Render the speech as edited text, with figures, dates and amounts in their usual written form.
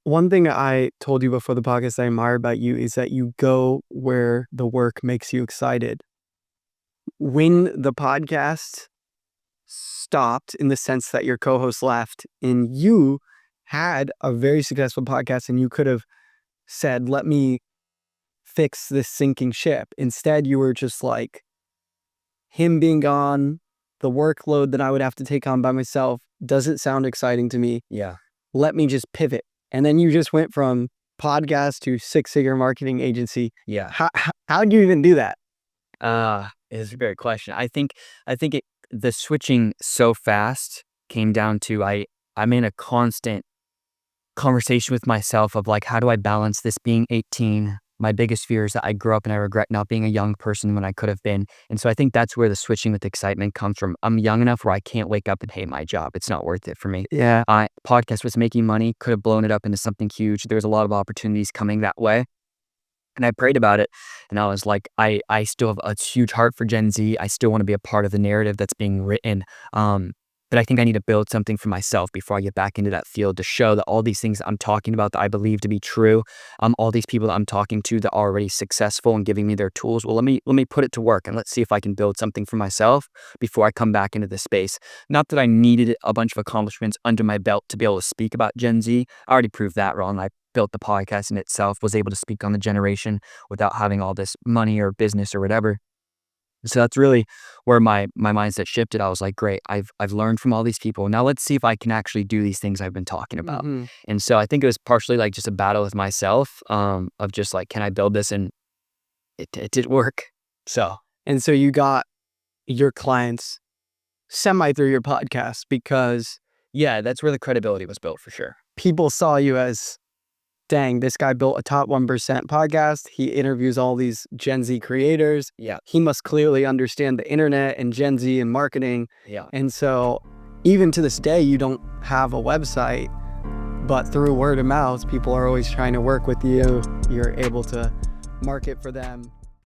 One thing I told you before the podcast I admire about you is that you go where the work makes you excited. When the podcast stopped, in the sense that your co-host left and you had a very successful podcast and you could have said, let me fix this sinking ship. Instead, you were just like, him being gone, the workload that I would have to take on by myself doesn't sound exciting to me. Yeah. Let me just pivot. And then you just went from podcast to six-figure marketing agency. Yeah. How'd you even do that? It's a great question. I think the switching so fast came down to I'm in a constant conversation with myself of like, how do I balance this being 18? My biggest fear is that I grew up and I regret not being a young person when I could have been. And so I think that's where the switching with excitement comes from. I'm young enough where I can't wake up and hate my job. It's not worth it for me. Yeah. Podcast was making money, could have blown it up into something huge. There's a lot of opportunities coming that way. And I prayed about it and I was like, I still have a huge heart for Gen Z. I still want to be a part of the narrative that's being written. But I think I need to build something for myself before I get back into that field to show that all these things I'm talking about that I believe to be true, all these people that I'm talking to that are already successful and giving me their tools. Well, let me put it to work and let's see if I can build something for myself before I come back into this space. Not that I needed a bunch of accomplishments under my belt to be able to speak about Gen Z. I already proved that wrong. I built the podcast in itself, was able to speak on the generation without having all this money or business or whatever. So that's really where my mindset shifted. I was like, great, I've learned from all these people. Now let's see if I can actually do these things I've been talking about. Mm-hmm. And so I think it was partially like just a battle with myself of just like, can I build this? And it did work. And so you got your clients semi through your podcast because yeah, that's where the credibility was built for sure. people saw you as, dang, this guy built a top 1% podcast. He interviews all these Gen Z creators. Yeah. He must clearly understand the internet and Gen Z and marketing. Yeah. And so even to this day, you don't have a website, but through word of mouth, people are always trying to work with you. You're able to market for them.